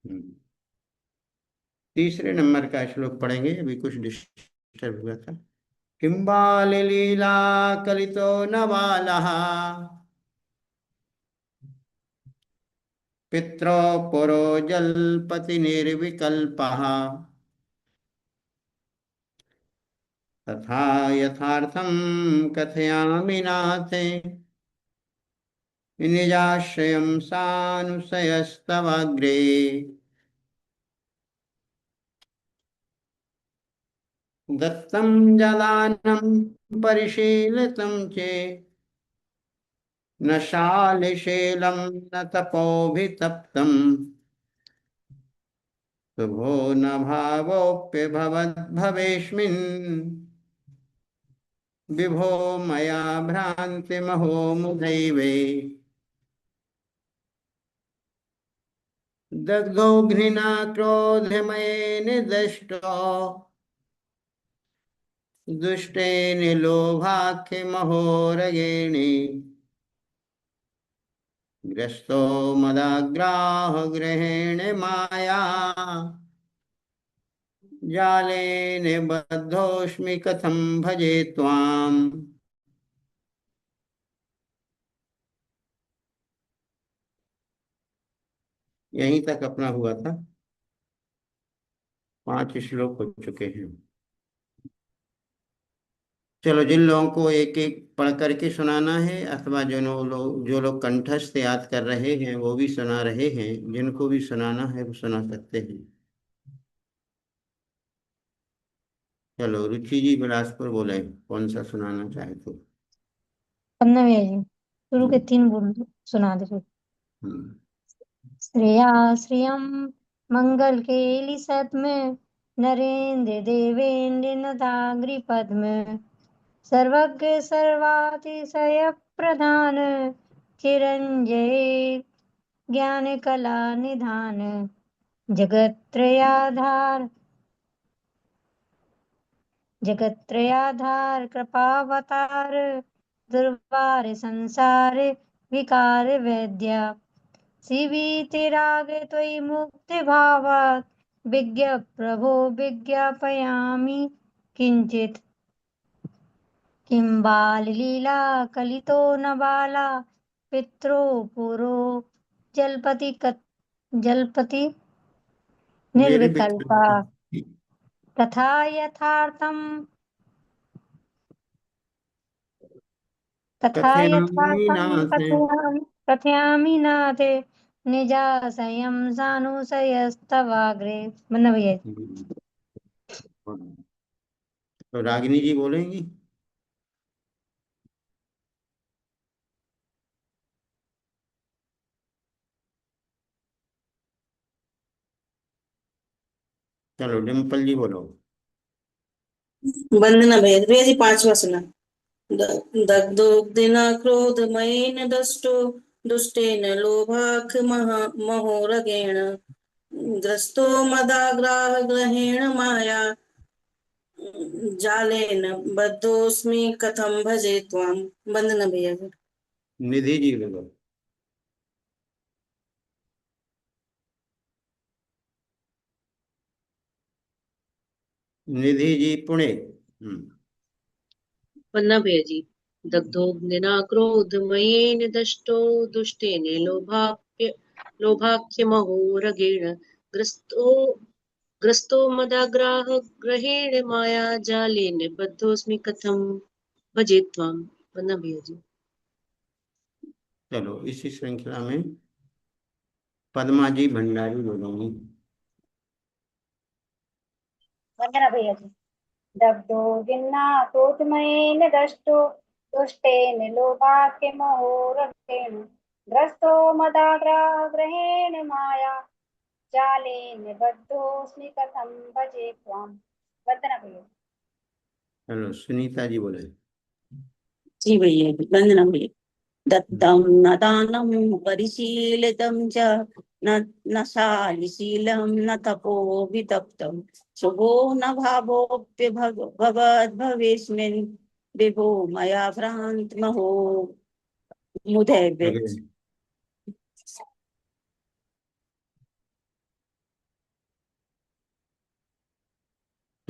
हम्म। तीसरे नंबर का श्लोक पढ़ेंगे, अभी कुछ डिस्टर्ब हुआ था। किंबाल लीला कलितो न बालः पित्रो पुरो जल्पति निर्विकल्पः तथा यथार्थं कथयामि नाथे निजाश्रयं सानुशयस्तवाग्रे। दत्तं जलानं परिशीलितं चेत् न शालिशीलं न तपोभितप्तम् शुभो न भावोऽप्यभवद्भवेस्मिन् विभो मया भ्रान्तिमहो मुदैवे। दग्धो घृणा क्रोधमयेन दष्टो दुष्टेन लोभाख्यमहोरगेणे ग्रस्तो मदाग्राह ग्रहेण माया जालेन बद्धोऽस्मि कथं भजे त्वाम्। यहीं तक अपना हुआ था। 5 श्लोक हो चुके हैं। चलो, जिन लोगों को एक एक पढ़ करके सुनाना है, अथवा जो लोग कंठस्थ याद कर रहे हैं वो भी सुना रहे हैं, जिनको भी सुनाना है वो सुना सकते हैं। चलो, रुचि जी बिलासपुर बोले, कौन सा सुनाना चाहे तो। पन्ना भैया जी, शुरू के हम्म। 3 बोल सुना दे फिर। हम्म। श्रेया श्रियम मंगल केलि सद्म नरेन्द्र देवेन्द्र नदाग्रि पद्म सर्वज्ञ सर्वातिशय प्रधान चिरंजय ज्ञान कला निधान जगत्त्रयाधार जगत्त्रयाधार कृपावतार दुर्वार संसार विकार वेद्या शिवीतिरागे त्वयि मुक्तिभावात् विज्ञ प्रभो विज्ञापयामि किञ्चित् किं बाललीला कलितो न बाला पित्रो पुरो जल्पति मेरे निर्विकल्पा विकल्प तथा यथार्थं तथा कथयामि यथार्थं नाथ। कथयामि नाथे निजाशयं सानुशयस्तवाग्रे। बंदा भैया जी। तो रागिनी जी बोलेंगी। चलो, डिम्पल जी बोलो। वंदना भैया भैया जी 5वां सुना। दग्धोग्धिना क्रोधमयेन दष्टो दुष्टेन लोभाक् महोरगेण ग्रस्तो मदाग्राह ग्रहेण माया जालेन बद्धोऽस्मि कथं भजे त्वाम्। वंदना भैया जी। निधि जी बोलो। निधि जी पुणे। वंदना भैया जी। दग्धोग्निना क्रोधमयेन दष्टो दुष्टेन लोभाख्यमहोरगेण ग्रस्तो ग्रस्तो मदाग्राह ग्रहेण माया जालेन बद्धोऽस्मि कथं भजे त्वाम्। वंदना भैया जी। चलो, इसी श्रृंखला में पद्मा जी भंडारी बोलेंगी। वंदना भैया जी। दग्धो गिन्ना क्रोधमयेन दष्टो दुष्टेन लोभाक्यमहोरगेण ग्रस्तो मदाग्रहेण माया जालेन बद्धोऽस्मि कथं भजे त्वाम्। वंदना भैया। चलो, सुनीता जी बोले। जी भैया वंदना भैया। दत्तं न दानं परिशीलितं च न न शालिशीलं न तपोभितप्तं शुभो न भवेस्मिन् विभो मया भ्रान्तमहो मुदैवे। अरे,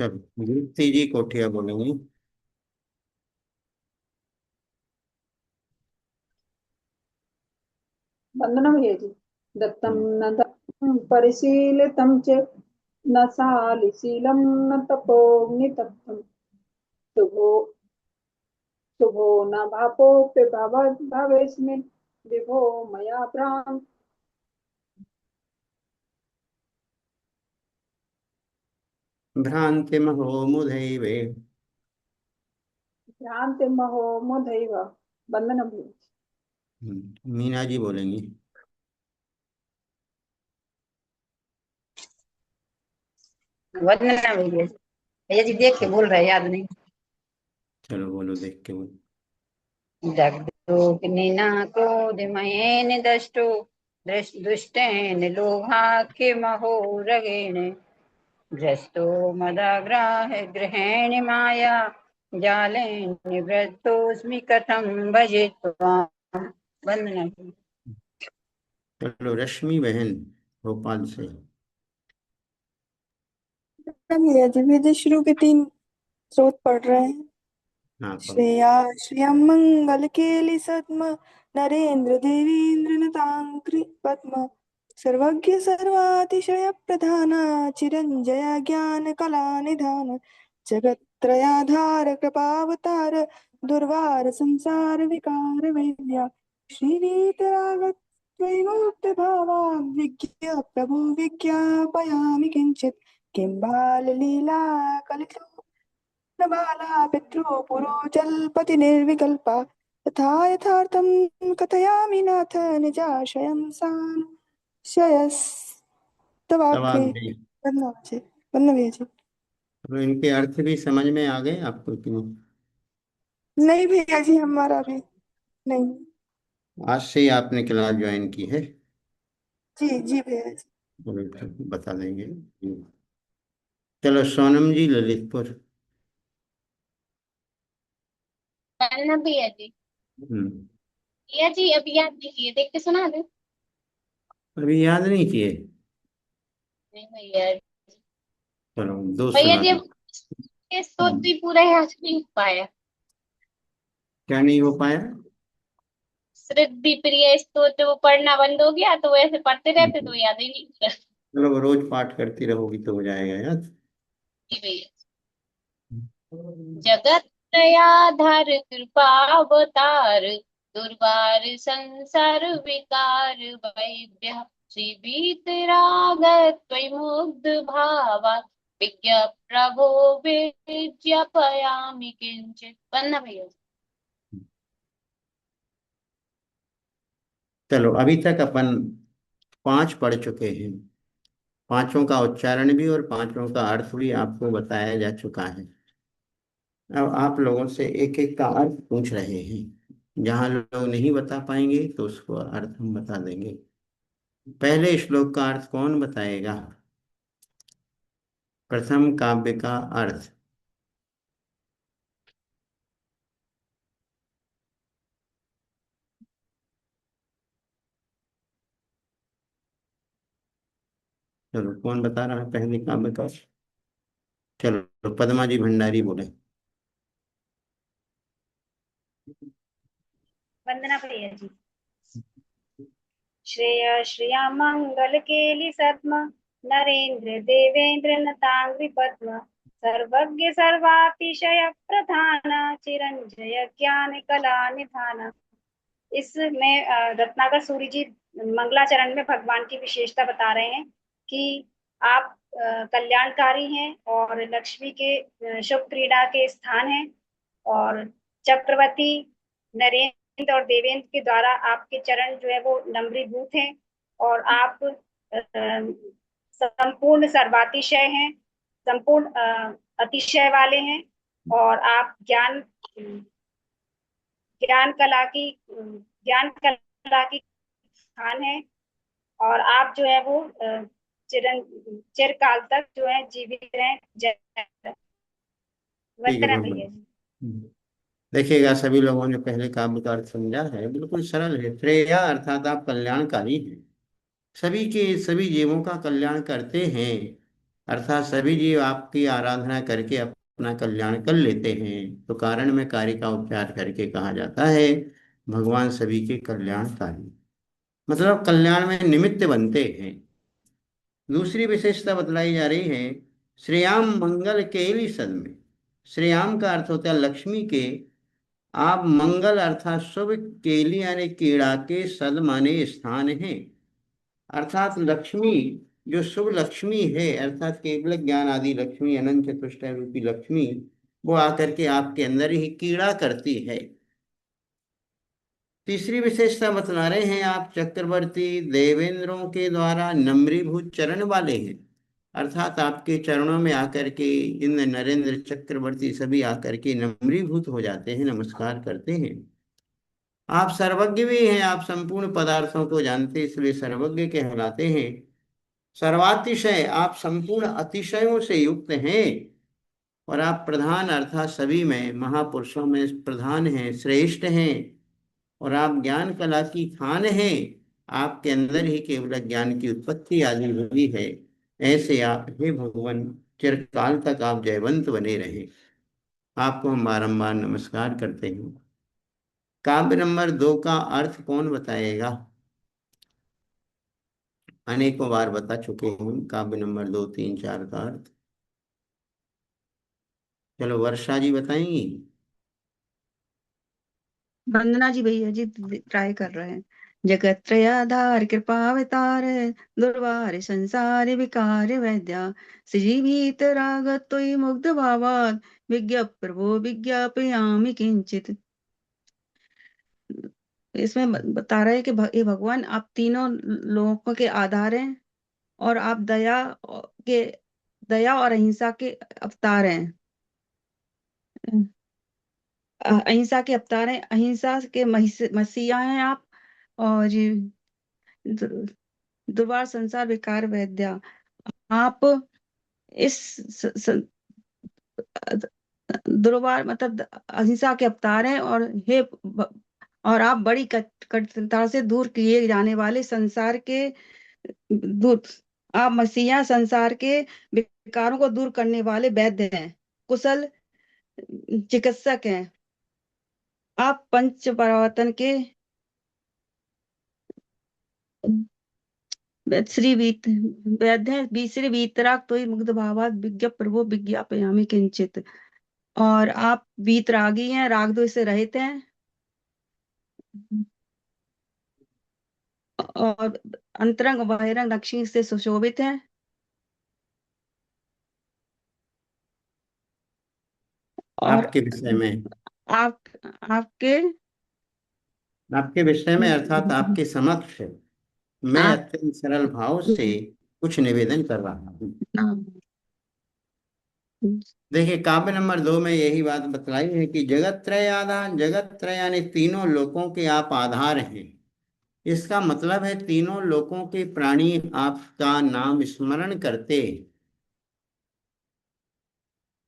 चलो गुप्ती जी कोठिया बोलेंगे। वंदना भैया जी। दत्तं हम्म, न दत्तं परिशीलितं चेत् न शालिशीलं न तपोनितप्तं शुभो शुभो न पापोऽपि भवेस्मिन् विभो मया भ्रान्ति भ्रान्तिमहो मुधैवे। भ्रान्तिमहो मुधैव। वंदना भैया जी। मीना जी बोलेंगी। वंदना भैया जी। भैया जी देख के बोल रहे हैं, याद नहीं। चलो बोलो देख के बोलो। दग्धोऽग्निना क्रोधमयेन दष्टो दुष्टेन लोभाख्यमहोरगेण भ्रष्टो मदाग्राह गृहेण माया जालेन निवृत्तोऽस्मि कथं भजे त्वाम्। वंदना भैया। चलो रश्मि बहन भोपाल से। भैया जी विजय शुरू के 3 स्रोत पढ़ रहे हैं। हाँ पढ़ो। श्रेया श्रियं मंगल केलि सद्म नरेंद्र देवेंद्र नतांग्रि पद्म सर्वज्ञ सर्वातिशय प्रधान चिरंजय ज्ञान कला निधान जगत त्रयाधार कृपावतार दुर्वार संसार विकार वेद्या श्रीवीतराग त्वयिमुक्त भावा विज्ञ प्रभु विज्ञापयामि किंचित किं बाल लीला कलित न बाला पितृ पुरो जल्पति निर्विकल्पा तथा यथार्थं कथयामि नाथ निजाशयं संशयस्तवाग्रे। तवाग्रे। वंदना जी। वंदना भैया जी। तो इनके अर्थ भी समझ में आ गए आपको कि नहीं? नहीं भैया जी हमारा भी नहीं। आज से ही आपने क्लास ज्वाइन की है? जी जी भैया जी। बोलो, बता देंगे। चलो सोनम जी ललितपुर। ना भैया जी। हम्म। भैया जी अभी याद नहीं किए, देख के सुना दे। अभी याद नहीं किए? नहीं भैया। चलो दो भैया सुना जी दो। अब ये स्तोत्र भी पूरा याद नहीं हो पाया। क्या नहीं हो पाया? श्रुति प्रिय स्तोत्र वो पढ़ना बंद हो गया, तो वैसे पढ़ते रहते तो याद ही नहीं होता। चलो रोज पाठ करती रहोगी तो हो जाएगा याद। जी भैया। जगत दयाधर कृपा अवतार दुर्वार संसार विकार वैभ्य श्री वीतराग मुग्ध भावा विज्ञ प्रभो विज्ञापयामि किंचित। वंदना भैया। चलो अभी तक अपन 5 पढ़ चुके हैं। पांचों का उच्चारण भी और पांचों का अर्थ भी आपको बताया जा चुका है। अब आप लोगों से एक एक का अर्थ पूछ रहे हैं। जहां लोग नहीं बता पाएंगे तो उसको अर्थ हम बता देंगे। पहले श्लोक का अर्थ कौन बताएगा? प्रथम काव्य का अर्थ। चलो कौन बता रहा है पहले काव्य का? चलो पद्मा जी भंडारी बोले। वंदना भैया जी। श्रेय श्रिया मंगल केलि सद्म नरेंद्र देवेंद्र नतांग्रि पद्म सर्वज्ञ सर्वातिशय प्रधान चिरंजय ज्ञान कला निधान। इसमें रत्नाकर सूरि जी मंगलाचरण में भगवान की विशेषता बता रहे हैं कि आप कल्याणकारी हैं और लक्ष्मी के शुभ क्रीड़ा के स्थान हैं, और चक्रवर्ती नरेंद्र और देवेंद्र के द्वारा आपके चरण जो है वो नम्रीभूत हैं, और आप संपूर्ण सर्वातिशय हैं, संपूर्ण अतिशय वाले हैं, और आप ज्ञान कला की खान है, और आप जो है वो चिरकाल तक जो है जीवित रहे। जय। ठीक है वंदना बहुत भैया जी। बढ़िया। देखिएगा सभी लोगों ने पहले काव्य का अर्थ समझा है। बिल्कुल सरल है। श्रेया अर्थात आप कल्याणकारी हैं, सभी के सभी जीवों का कल्याण करते हैं। अर्थात सभी जीव आपकी आराधना करके अपना कल्याण कर लेते हैं, तो कारण में कार्य का उपचार करके कहा जाता है भगवान सभी के कल्याणकारी, मतलब कल्याण में निमित्त बनते हैं। दूसरी विशेषता बतलाई जा रही है, श्रेयाम मंगल केली सद में। श्रेयाम का अर्थ होता है लक्ष्मी के, आप मंगल अर्थात शुभ, केली यानी कीड़ा के, सद माने स्थान है, अर्थात लक्ष्मी जो शुभ लक्ष्मी है, अर्थात केवल ज्ञान आदि लक्ष्मी, अनंत चतुष्टय रूपी लक्ष्मी, वो आकर के आपके अंदर ही कीड़ा करती है। तीसरी विशेषता बतला रहे हैं, आप चक्रवर्ती देवेंद्रों के द्वारा नम्रीभूत चरण वाले हैं, अर्थात आपके चरणों में आकर के इंद्र नरेंद्र चक्रवर्ती सभी आकर के नम्रीभूत हो जाते हैं, नमस्कार करते हैं। आप सर्वज्ञ भी हैं, आप संपूर्ण पदार्थों को जानते, इसलिए सर्वज्ञ कहलाते हैं। सर्वातिशय, आप संपूर्ण अतिशयों से युक्त हैं, और आप प्रधान अर्थात सभी में महापुरुषों में प्रधान हैं, श्रेष्ठ हैं, और आप ज्ञान कला की खान हैं, आपके अंदर ही केवल ज्ञान की उत्पत्ति आदि हुई है। ऐसे आप हे भगवान चिरकाल तक आप जयवंत बने रहे, आपको हम बारंबार नमस्कार करते हैं। काव्य नंबर 2 का अर्थ कौन बताएगा? अनेकों बार बता चुके हैं काव्य नंबर 2, 3, 4 का अर्थ। चलो वर्षा जी बताएंगी। वंदना जी भैया जी ट्राई कर रहे हैं। जगत त्रयाधार कृपा अवतार, दुर्वार संसार विकार वैद्या, श्रीभीत रागत तोयि मुग्ध भावात्, विज्ञ प्रभो विज्ञापयामि किंचित। इसमें बता रहे हैं कि ये भगवान आप तीनों लोगों के आधार हैं, और आप के दया और अहिंसा के अवतार हैं। अहिंसा के अवतार हैं, अहिंसा के मसीहा हैं आप, और दुर्वार संसार विकार वैद्या, आप इस दुर्वार मतलब अहिंसा के अवतार हैं, और आप बड़ी कठिनता से दूर किए जाने वाले संसार के दूर, आप मसीहा संसार के विकारों को दूर करने वाले वैद्य हैं, कुशल चिकित्सक हैं। आप पंच परावर्तन के श्री वैद्य हैं, बीसरे वीतराग तो मुग्ध भावात विज्ञ प्रभु विज्ञापयामि किंचित, और आप वीतरागी हैं, राग द्वेष से रहित हैं, और अंतरंग बहिरंग लक्ष्मी से सुशोभित हैं, और आपके विषय में, आप आपके आपके विषय में अर्थात आपके समक्ष मैं आप अत्यंत सरल भाव से कुछ निवेदन कर रहा हूँ। देखिए काव्य नंबर 2 में यही बात बतलाई है कि जगत त्रय आधार, जगत त्रय यानी तीनों लोकों के आप आधार हैं। इसका मतलब है तीनों लोकों के प्राणी आपका नाम स्मरण करते,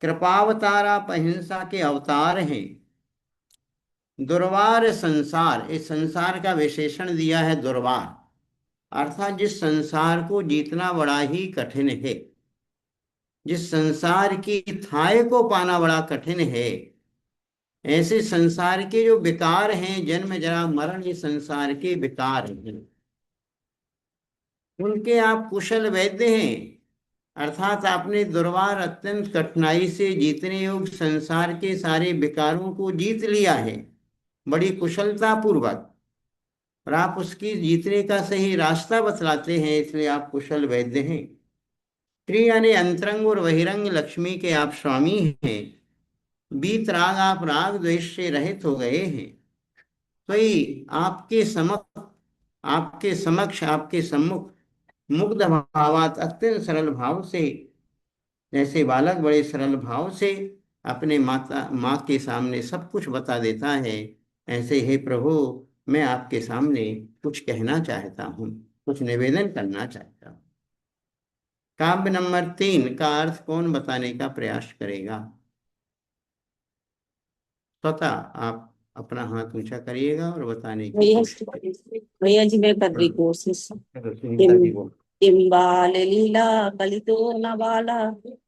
कृपावतार आप अहिंसा के अवतार हैं। दुर्वार संसार, इस संसार का विशेषण दिया है दुर्वार, अर्थात जिस संसार को जीतना बड़ा ही कठिन है, जिस संसार की थाह को पाना बड़ा कठिन है, ऐसे संसार के जो विकार हैं, जन्म जरा मरण, ये संसार के विकार हैं, उनके आप कुशल वैद्य हैं, अर्थात आपने दुर्वार अत्यंत कठिनाई से जीतने योग्य संसार के सारे विकारों को जीत लिया है बड़ी कुशलता पूर्वक, और आप उसकी जीतने का सही रास्ता बतलाते हैं, इसलिए आप कुशल वैद्य हैं। श्री यानी अंतरंग और बहिरंग लक्ष्मी के आप स्वामी हैं। बीत राग, आप राग द्वेष से रहित हो गए हैं, तो ही आपके समक्ष आपके सम्मुख मुग्ध भावात अत्यंत सरल भाव से, जैसे बालक बड़े सरल भाव से अपने माँ के सामने सब कुछ बता देता है, ऐसे हे प्रभु मैं आपके सामने कुछ कहना चाहता हूँ, कुछ निवेदन करना चाहता हूँ। काव्य नंबर 3 का अर्थ कौन बताने का प्रयास करेगा? स्वतः आप अपना हाथ ऊंचा करिएगा और बताने की भैया कोशिश करिए। भैया जी मैं कर रही कोशिश। चलो, सुनीता जी बोल। किं बाललीला कलितो न बाला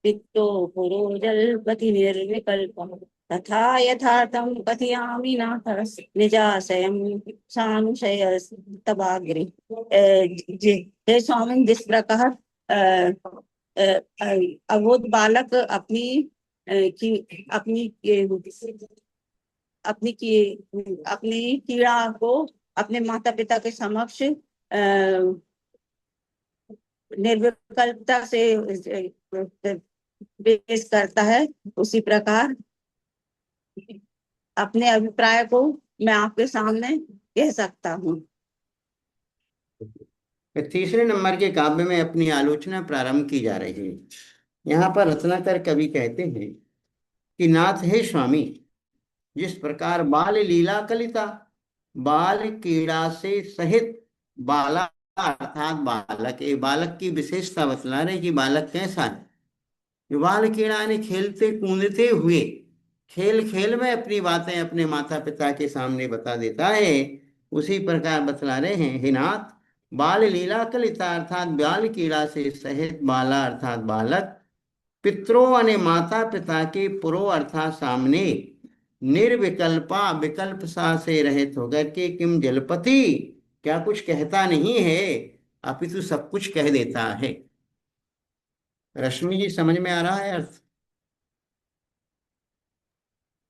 पित्तो पुरो जल्पति निर्विकल्पः तथा यथार्थं कथयामि नाथ निजाशयं सानुशय तवाग्रे। हे स्वामी, जिस प्रकार अबोध बालक अपनी अपनी अपनी अपनी पीड़ा को अपने माता पिता के समक्ष निर्विकल्पता से पेश करता है, उसी प्रकार अपने अभिप्राय को मैं आपके सामने कह सकता हूँ। तीसरे नंबर के काव्य में अपनी आलोचना प्रारंभ की जा रही है। यहाँ पर रत्नाकर कवि कहते हैं कि नाथ हे स्वामी, जिस प्रकार बाल लीला कलिता, बाल क्रीड़ा से सहित बाला अर्थात बालक, ये बालक की विशेषता बतला रहे कि बालक कैसा है। बाल क्रीड़ा ने खेलते कूदते हुए खेल खेल में अपनी बातें अपने माता पिता के सामने बता देता है, उसी प्रकार बतला रहे हैं हे नाथ, बाल लीला कलिता अर्थात बाल क्रीड़ा से सहित बाला अर्थात बालक, पितरों यानी माता पिता के पुरो अर्थात सामने, निर्विकल्पा विकल्प सा से रहित होकर के किम जलपति क्या कुछ कहता नहीं है, अपितु सब कुछ कह देता है। रश्मि जी समझ में आ रहा है अर्थ?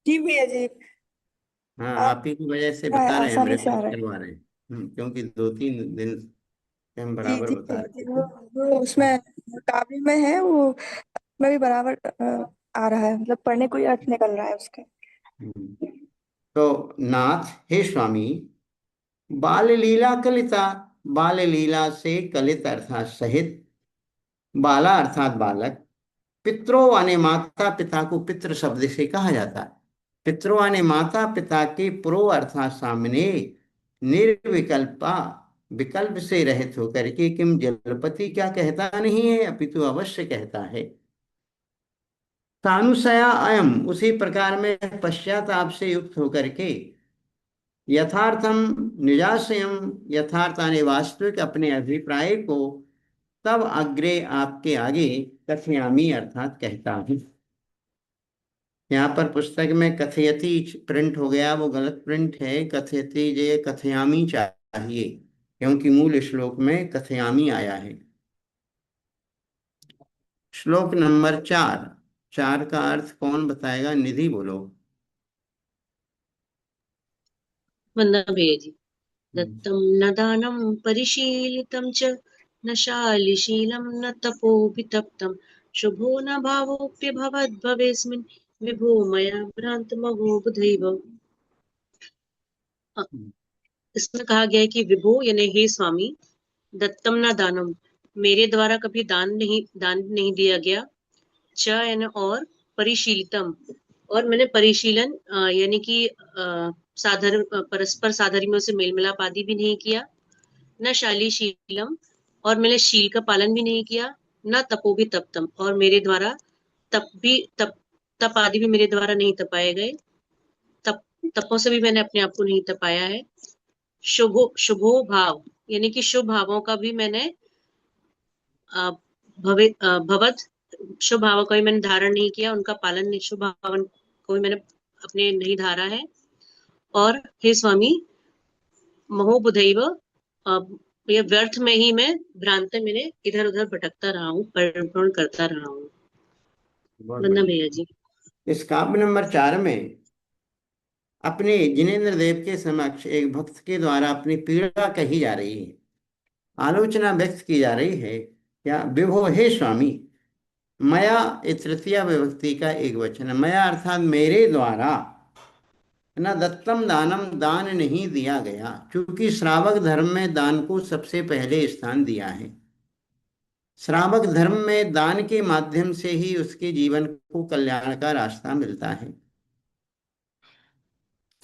जी भैया जी, हाँ, आप आप ही की वजह से बता रहे हैं, हम आसानी से आ रिवाइज रहा है। करवा रहे हैं। क्योंकि 2-3 दिन से हम जी बराबर जी बता जी, रहे वो उसमें काव्य में है, वो में भी बराबर आ रहा है, मतलब पढ़ने को ही अर्थ निकल रहा है उसके। हैं। तो नाथ हे स्वामी, बाल लीला कलिता, बाल लीला से कलित अर्थात सहित, बाला अर्थात बालक, पितरों यानी माता पिता को पितृ शब्द से कहा जाता है। पितरों यानी माता पिता के पुरो अर्थात सामने, निर्विकल्पा विकल्प से रहित होकर के किम जलपति क्या कहता नहीं है, अपितु अवश्य कहता है। सानुसया अयम उसी प्रकार में पश्चाताप से युक्त होकर के, यथार्थम निजाशयम यथार्थ यानी वास्तविक अपने अभिप्राय को, तब अग्रे आपके आगे कथयामी अर्थात कहता हूं। यहाँ पर पुस्तक में कथयति प्रिंट हो गया, वो गलत प्रिंट है, कथयति जे कथयामी चाहिए, क्योंकि मूल श्लोक में कथयामी आया है। श्लोक नंबर 4, 4 का अर्थ कौन बताएगा? निधि बोलो। वंदना भैया जी। दत्तं न दानं परिशीलितं च न शालिशीलं न तपोभितप्तं शुभो न भावोऽप्यभवद्भवेस्मिन् विभो मया भ्रान्तमहो बुधैव। इसमें कहा गया है कि विभो यानी हे स्वामी, दत्तम न दानम मेरे द्वारा कभी दान नहीं दिया गया, च यानी और, परिशीलितम और मैंने परिशीलन यानी कि परस्पर साधर्म्यों से मेल मिलाप आदि भी नहीं किया, न शालीशीलम और मैंने शील का पालन भी नहीं किया, न तपो भी तप्तम और मेरे द्वारा तप आदि भी मेरे द्वारा नहीं तपाए गए, तपों से भी मैंने अपने आप को नहीं तपाया है। शुभो भाव यानी कि शुभ भावों का भी मैंने भवत शुभ भावों का भी मैंने धारण नहीं किया, उनका पालन नहीं, शुभ भावन को भी मैंने अपने नहीं धारा है। और हे स्वामी, महोबुधैव ये व्यर्थ में ही मैं भ्रांत मैंने इधर उधर भटकता रहा हूँ, परिभ्रमण करता रहा हूँ। वंदना भैया जी। इस काव्य नंबर 4 में अपने जिनेन्द्र देव के समक्ष एक भक्त के द्वारा अपनी पीड़ा कही जा रही है, आलोचना व्यक्त की जा रही है। क्या? विभो हे स्वामी, मया तृतीया विभक्ति का एक वचन, मया अर्थात मेरे द्वारा, न दत्तम दानम दान नहीं दिया गया, क्योंकि श्रावक धर्म में दान को सबसे पहले स्थान दिया है। श्रावक धर्म में दान के माध्यम से ही उसके जीवन को कल्याण का रास्ता मिलता है।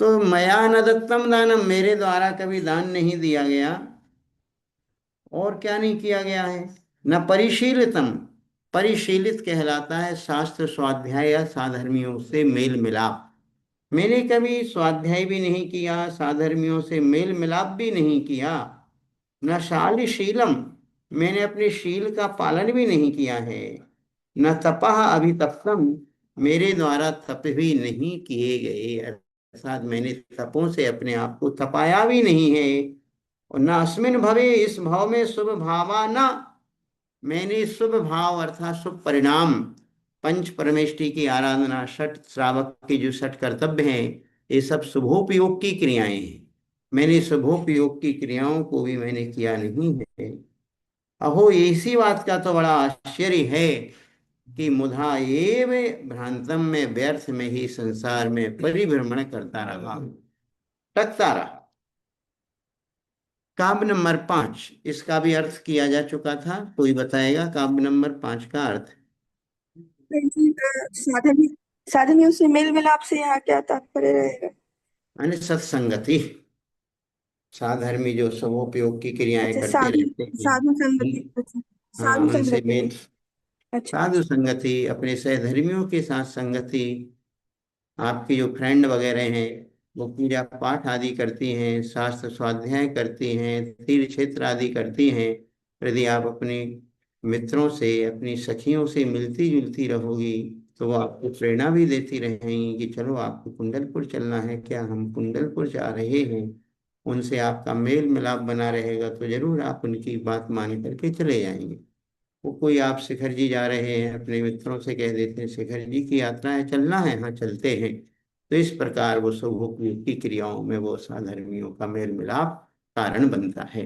तो मया न दत्तम दानम मेरे द्वारा कभी दान नहीं दिया गया, और क्या नहीं किया गया है? न परिशीलितम, परिशीलित कहलाता है शास्त्र स्वाध्याय या साधर्मियों से मेल मिलाप, मैंने कभी स्वाध्याय भी नहीं किया, साधर्मियों से मेल मिलाप भी नहीं किया। न शालीशीलम मैंने अपने शील का पालन भी नहीं किया है। न तपह अभितप्तम, मेरे द्वारा तप भी नहीं किए गए, अर्थात मैंने तपों से अपने आप को तपाया भी नहीं है। और न अस्मिन भवे, इस भाव में शुभ भावा न, मैंने शुभ भाव अर्थात शुभ परिणाम, पंच परमेष्टि की आराधना, षट श्रावक के जो षट कर्तव्य हैं, ये सब शुभोपयोग की क्रियाएं हैं। मैंने शुभोपयोग की क्रियाओं को भी मैंने किया नहीं है। अहो, इसी बात का तो बड़ा आश्चर्य है कि मुधा एव भ्रांतम, में व्यर्थ में ही संसार में परिभ्रमण करता रहा, टकता रहा। काव्य नंबर 5, इसका भी अर्थ किया जा चुका था। कोई बताएगा काव्य नंबर 5 का अर्थ? साधन साधनियों से मेल मिलाप से यहाँ क्या तात्पर्य रहेगा? यानी सत्संगति, साधर्मी जो शुभोपयोग की क्रियाएं अच्छा, करते साधु रहते साधु संगति। हैं। अच्छा, हाँ, साधु उनसे संगति। मेल, अच्छा। साधु संगति, अपने सहधर्मियों के साथ संगति। आपकी जो फ्रेंड वगैरह हैं, वो पूजा पाठ आदि करती हैं, शास्त्र स्वाध्याय करती हैं, तीर्थ क्षेत्र आदि करती हैं। यदि आप अपने मित्रों से, अपनी सखियों से मिलती जुलती रहोगी, तो वो आपको प्रेरणा भी देती रहेंगी कि चलो आपको कुंडलपुर चलना है क्या, हम कुंडलपुर जा रहे हैं। उनसे आपका मेल मिलाप बना रहेगा तो जरूर आप उनकी बात मान करके चले जाएंगे। वो कोई आप शिखर जी जा रहे हैं, अपने मित्रों से कह देते हैं शिखर जी की यात्रा है, चलना है, हाँ चलते हैं। तो इस प्रकार वो शुभोपयोग की क्रियाओं में वो साधर्मियों का मेल मिलाप कारण बनता है।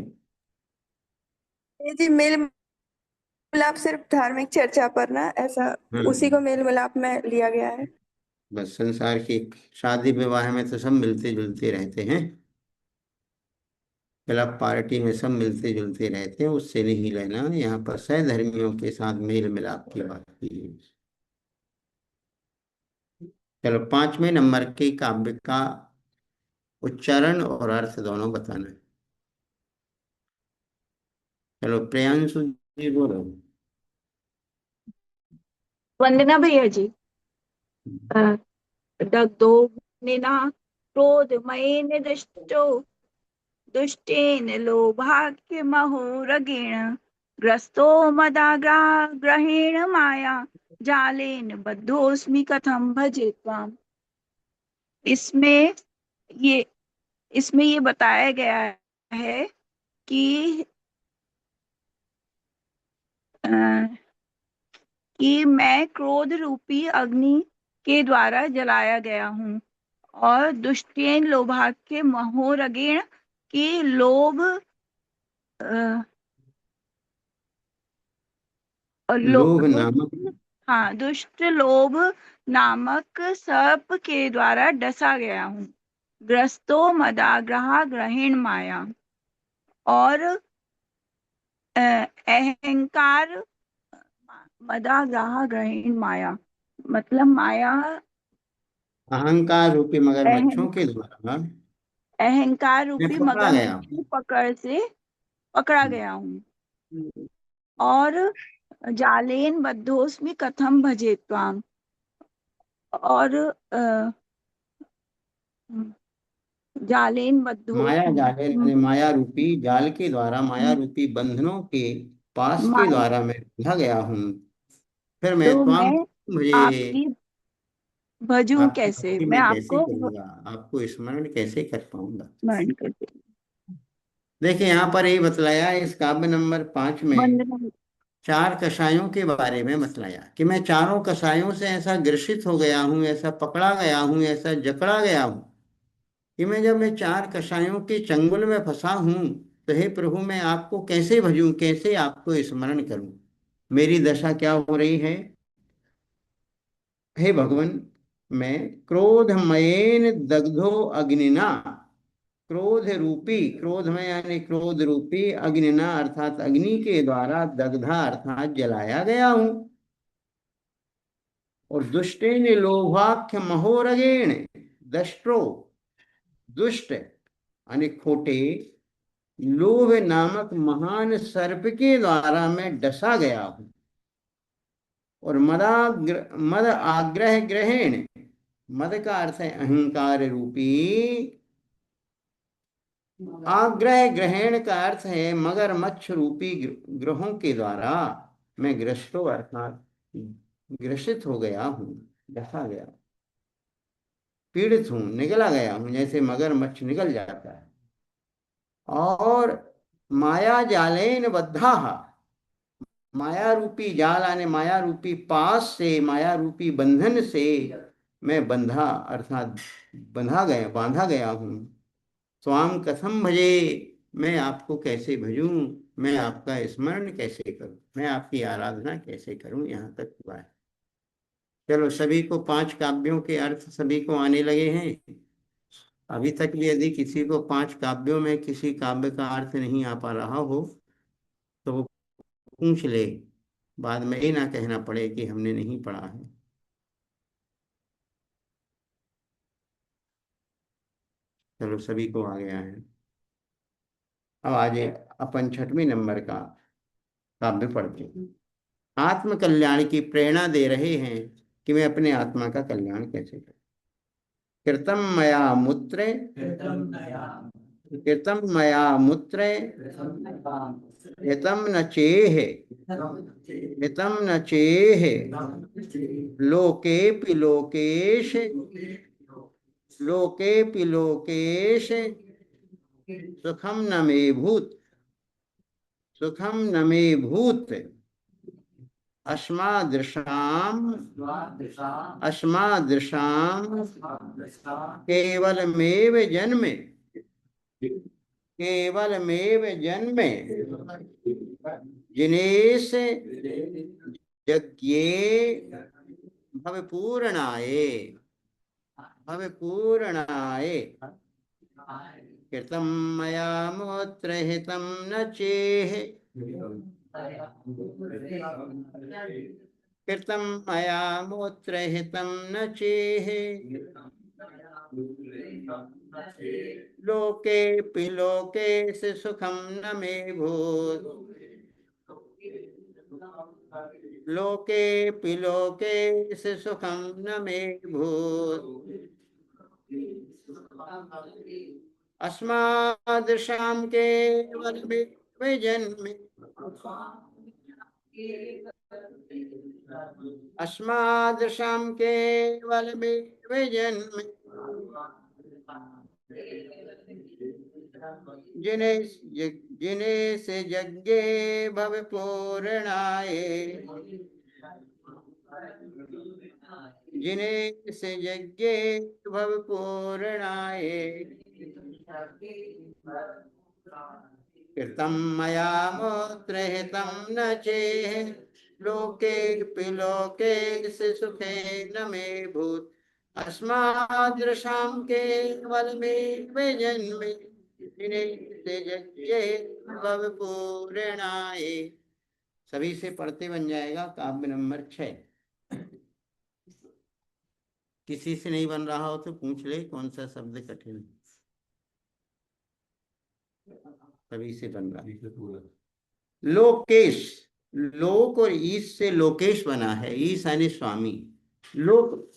ये जी मेल मिलाप सिर्फ धार्मिक चर्चा पर ना, ऐसा उसी को हाँ, मेल मिलाप में लिया गया है। बस संसार की शादी विवाह में तो सब मिलते जुलते रहते हैं, क्लब पार्टी में सब मिलते जुलते रहते हैं, उससे नहीं लेना। यहाँ पर सहधर्मियों के साथ मेल मिलाप की बात की है। चलो, 5वें नंबर के काव्य का उच्चारण और अर्थ दोनों बताना है। चलो, प्रियांशु जी बोलो। वंदना भैया जी। दग्धो निना क्रोधमयेन दृष्टो दुष्टेन लोभाग्यमहोरगेण ग्रस्तो मदाग्रहेण माया जालेन बद्धोस्मि कथम भजे त्वाम। इसमें ये इसमें ये बताया गया है कि अ, कि मैं क्रोध रूपी अग्नि के द्वारा जलाया गया हूँ, और दुष्टेन लोभाग्य महोरगेण की लोभ अ, लोभ नामक, हाँ, दुष्ट लोभ नामक सर्प के द्वारा डसा गया हूँ। ग्रस्तो मदाग्रह ग्रहीण माया, और अहंकार मदाग्रह ग्रहीण माया, मतलब माया अहंकार रूपी मगरमच्छों अहं, के द्वारा अहंकार मैं रूपी पकड़ा गया मगरमच्छ की पकड़ से पकड़ा गया हूँ। और जालेन बद्धोस्मि कथम भजे त्वाम, और जालेन माया बद्धोस्मि जाले, यानी माया रूपी जाल के द्वारा, माया रूपी बंधनों के पास के माया। द्वारा मैं बंधा गया हूँ। फिर मैं तो त्वाम, मैं मुझे आपकी भजूं आपकी कैसे, भक्ति मैं में कैसे आपको करूंगा, आपको स्मरण कैसे कर पाऊंगा। स्मरण करती देखिए, यहाँ पर यही बतलाया इस काव्य नंबर 5 हूँ। में, वंदना। 4 कषायों के बारे में बतलाया कि मैं चारों कषायों से ऐसा ग्रसित हो गया हूँ, ऐसा पकड़ा गया हूँ, ऐसा जकड़ा गया हूँ कि मैं 4 कषायों के चंगुल में फंसा हूँ। तो हे प्रभु, मैं आपको कैसे भजूं, कैसे आपको स्मरण करूं। मेरी दशा क्या हो रही है? हे भगवान, मैं क्रोधमयेन दग्धो अग्निना, क्रोध रूपी, क्रोध में यानी क्रोध रूपी अग्निना, अर्थात अग्नि के द्वारा दग्धा अर्थात जलाया गया हूं। और दुष्टेन लोभाख्य महोरगेण, दष्ट्रो, दुष्ट यानी खोटे, लोभ नामक महान सर्प के द्वारा मैं डसा गया हूं। और मद आग्रह ग्रहण, मद का अर्थ है अहंकार रूपी आग्रह ग्रहण का अर्थ है मगरमच्छ रूपी ग्रहों के द्वारा मैं ग्रस्तो अर्थात ग्रसित हो गया हूँ, डसा गया, पीड़ित हूँ, निगला गया हूँ, जैसे मगरमच्छ निगल जाता है। और माया जालेन बद्धा, माया रूपी जाल आने माया रूपी पास से, माया रूपी बंधन से मैं बंधा अर्थात बांधा गया हूँ। स्वाम कथम भजे, मैं आपको कैसे भजूं, मैं आपका स्मरण कैसे करूं, मैं आपकी आराधना कैसे करूं, यहाँ तक हुआ है। चलो, सभी को 5 काव्यों के अर्थ सभी को आने लगे हैं। अभी तक भी यदि किसी को 5 काव्यों में किसी काव्य का अर्थ नहीं आ पा रहा हो तो वो पूछ ले, बाद में ये ना कहना पड़े कि हमने नहीं पढ़ा है। चलो, सभी को आ गया है। अब आज अपन 6वें नंबर का काव्य पढ़ते हैं। आत्म कल्याण की प्रेरणा दे रहे हैं कि मैं अपने आत्मा का कल्याण कैसे करूं। कृतम मया मूत्रे, कृतम मया मूत्रे हितम न चेह, हितम न चेह लोकेपि लोकेश, लोकेपि लोकेश सुखम न मे भूत, सुखम न मे भूत अस्मादृशाम, अस्मादृशाम केवलमेव जन्मे, केवलमेव जन्मे जिनेश यज्ञे भवपूर्णाये, भवपूर्णाये। कृतं मया मूत्र हितं न चेह, कृतं मया मूत्र हितं न चेह लोकेऽपि लोकेश सुखं न मे भूत्, लोकेऽपि लोकेश सुखं न मे भूत् अस्मादृशां केवलमेव जन्मे, अस्मादृशां केवलमेव जन्मे जिने से यज्ञे भवपूर्णाये, जिने से यज्ञे भवपूर्णाये। कृतं मया मूत्र हितं न चेह लोकेऽपि लोकेश सुखे न मे भूत् अस्मादृशां केवलमेव जन्मे जिने से यज्ञे भवपूर्णाये। सभी से पढ़ते बन जाएगा काव्य नंबर 6। किसी से नहीं बन रहा हो तो पूछ ले कौन सा शब्द कठिन है। सभी से बन रहा है। लोकेश, लोक और ईश से लोकेश बना है। ईश यानी स्वामी, लोक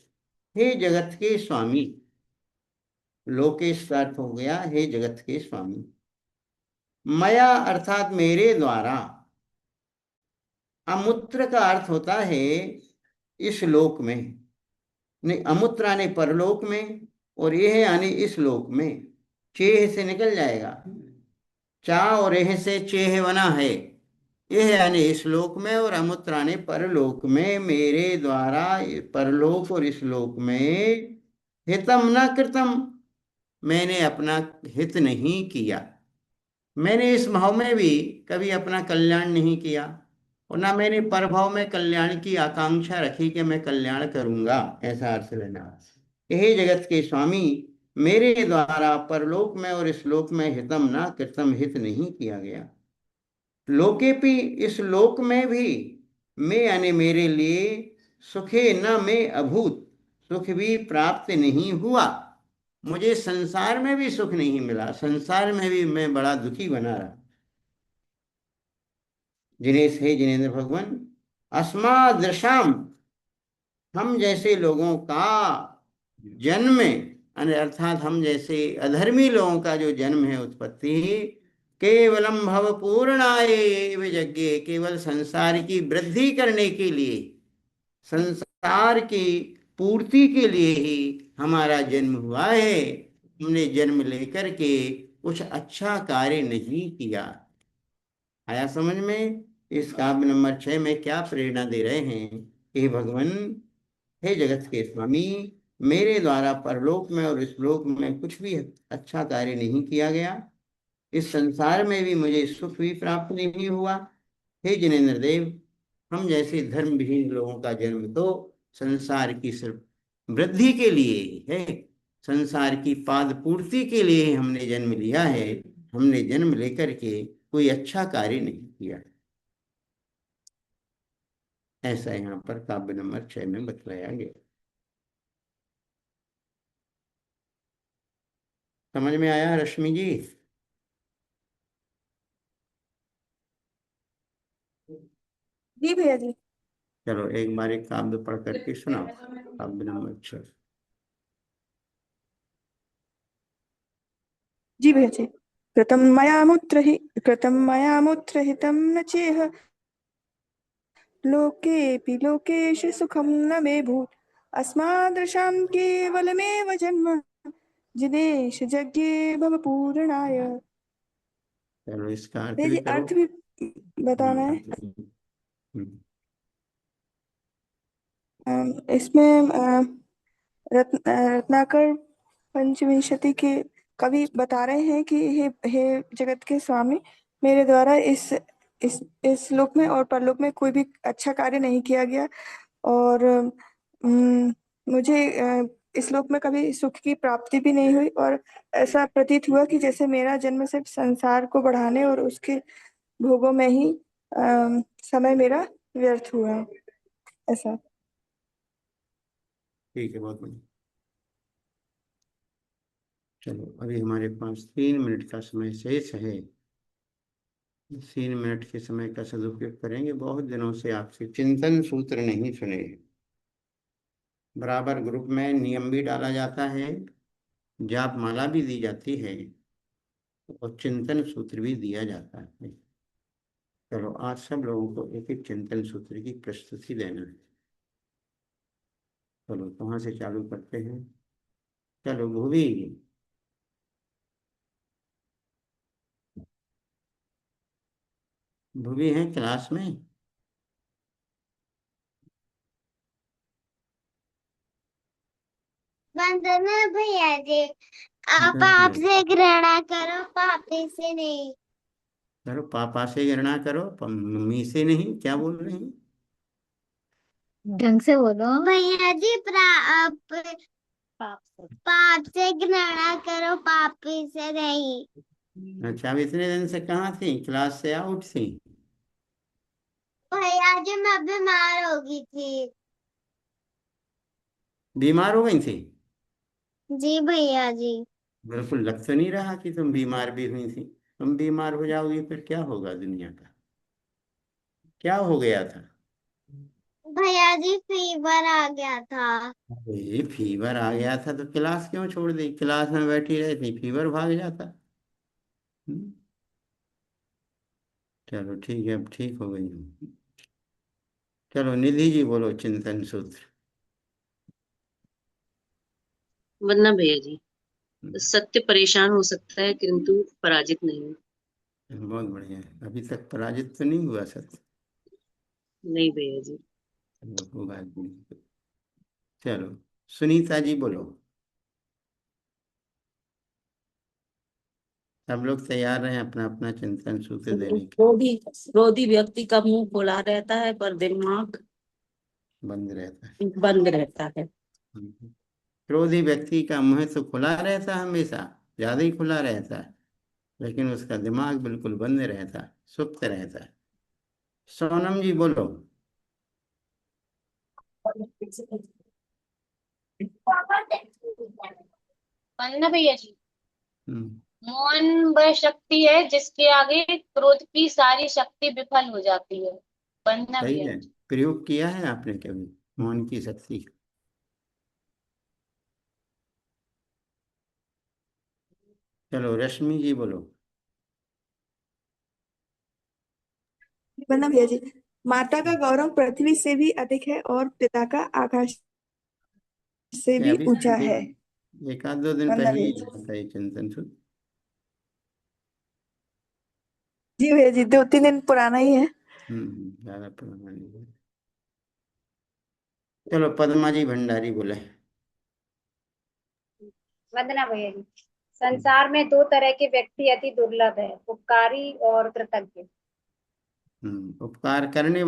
हे जगत के स्वामी, लोकेश का अर्थ हो गया हे जगत के स्वामी। मया अर्थात मेरे द्वारा, अमूत्र का अर्थ होता है इस लोक में, नहीं अमूत्र आने परलोक में और यह आने इस लोक में। चेह से निकल जाएगा, चा और एह से चेह बना है। यह यानी इस लोक में और अमूत्र आने परलोक में मेरे द्वारा परलोक और इस लोक में हितम न कृतम, मैंने अपना हित नहीं किया। मैंने इस भाव में भी कभी अपना कल्याण नहीं किया और ना मैंने परभाव में कल्याण की आकांक्षा रखी कि मैं कल्याण करूंगा, ऐसा अर्थ लेना। यही जगत के स्वामी, मेरे द्वारा परलोक में और इस लोक में हितम ना कृतम, हित नहीं किया गया। लोकेपि इस लोक में भी, मैं यानी मेरे लिए, सुखे न मैं अभूत, सुख भी प्राप्त नहीं हुआ। मुझे संसार में भी सुख नहीं मिला, संसार में भी मैं बड़ा दुखी बना रहा। जिनेश हे जिनेन्द्र भगवान, अस्मादृशाम हम जैसे लोगों का जन्म अर्थात हम जैसे अधर्मी लोगों का जो जन्म है, उत्पत्ति, केवलम भव पूर्णाय एव यज्ञे, केवल संसार की वृद्धि करने के लिए, संसार की पूर्ति के लिए ही हमारा जन्म हुआ है। हमने जन्म लेकर के कुछ अच्छा कार्य नहीं किया। आया समझ में? इस काव्य नंबर 6 में क्या प्रेरणा दे रहे हैं? हे भगवान, हे जगत के स्वामी, मेरे द्वारा परलोक में और इस लोक में कुछ भी अच्छा कार्य नहीं किया गया। इस संसार में भी मुझे सुख भी प्राप्त नहीं हुआ। हे जिनेन्द्र देव, हम जैसे धर्मविहीन लोगों का जन्म तो संसार की सिर्फ वृद्धि के लिए ही है, संसार की पाद पूर्ति के लिए ही हमने जन्म लिया है। हमने जन्म लेकर के कोई अच्छा कार्य नहीं किया। ऐसा यहाँ पर काव्य नंबर 6 में बतलाया गया। समझ में आया रश्मि जी? जी भैया जी। चलो एक बार एक काव्य पढ़ करके सुनाओ, काव्य नंबर 6। जी भैया जी। कृतं मया मूत्रहितं न चेह लोकेऽपि लोकेश सुखं न मे भूत् अस्मादृशां केवलमेव जन्म जिनेश यज्ञे भव पूर्णाय। चलो इसका अर्थ भैया भी जी करो। अर्थ भी बताना है। इसमें रत्नाकर पंचविंशति के कवि बता रहे हैं कि हे जगत के स्वामी, मेरे द्वारा इस लोक में और परलोक में कोई भी अच्छा कार्य नहीं किया गया, और मुझे इस लोक में कभी सुख की प्राप्ति भी नहीं हुई, और ऐसा प्रतीत हुआ कि जैसे मेरा जन्म सिर्फ संसार को बढ़ाने और उसके भोगों में ही समय मेरा व्यर्थ हुआ, ऐसा। ठीक है, बहुत बढ़िया। चलो अभी हमारे पास 3 मिनट का समय शेष है। 3 मिनट के समय का सदुपयोग करेंगे। बहुत दिनों से आपसे चिंतन सूत्र नहीं सुने। बराबर ग्रुप में नियम भी डाला जाता है, जाप माला भी दी जाती है, और चिंतन सूत्र भी दिया जाता है। चलो आज सब लोगों को एक एक चिंतन सूत्र की प्रस्तुति देना है। चलो कहाँ से चालू करते हैं? चलो भूवी, भूवी है क्लास में? वंदना भैया जी, आप करो आपसे घृणा करो, पापी से नहीं। पापा से घृणा करो, मम्मी से नहीं। क्या बोल रहे हैं? ढंग से बोलो भैया जी। पाप से घृणा करो, पापी से नहीं। अच्छा, अब इतने दिन से कहाँ थी? क्लास से आउट थी? भैया जी मैं बीमार हो गई थी। बीमार हो गई थी? जी भैया जी। बिल्कुल लग तो नहीं रहा कि तुम बीमार भी हुई थी। तुम बीमार हो जाओगी फिर क्या होगा दुनिया का? क्या हो गया था? भैया जी फीवर आ गया था। अरे फीवर आ गया था तो क्लास क्यों छोड़ दी? क्लास में बैठी रहती, फीवर भाग जाता। हम्म, चलो ठीक है, अब ठीक हो गई हूँ। चलो निधि जी बोलो चिंतन सूत्र। वंदना भैया जी। हम्म, सत्य परेशान हो सकता है किंतु पराजित नहीं। बहुत बढ़िया है। अभी तक पराजित तो नहीं हुआ सत्य? नहीं भैया जी। चलो होगा नहीं। चलो सुनीता जी बोलो। सब लोग तैयार हैं अपना अपना चिंतन सूत्र देने के? क्रोधी व्यक्ति का मुंह खुला रहता है पर दिमाग बंद रहता है। बंद रहता है। क्रोधी व्यक्ति का मुंह तो खुला रहता है, हमेशा ज्यादा ही खुला रहता है, लेकिन उसका दिमाग बिल्कुल बंद रहता है, सुप्त रहता है। सोनम जी बोलो। वंदना भैया जी। हम्म, मौन वह शक्ति है जिसके आगे क्रोध की सारी शक्ति विफल हो जाती है। वंदना सही भैया है। जी। प्रयोग किया है आपने कभी मौन की शक्ति? चलो रश्मि जी बोलो। वंदना भैया जी। माता का गौरव पृथ्वी से भी अधिक है और पिता का आकाश से ये भी अभी ऊंचा है। एक आध दो दिन वंदना पहले भैया ही जी। था ये चिंतन सूत्र। जी भैया जी, 2-3 दिन पुराना ही है। ज्यादा पुराना नहीं है। चलो पद्मा जी भंडारी बोले। वंदना भैया जी। संसार में दो तरह के व्यक्ति अति दुर्लभ है, उपकारी और कृतज्ञ। उपकार करने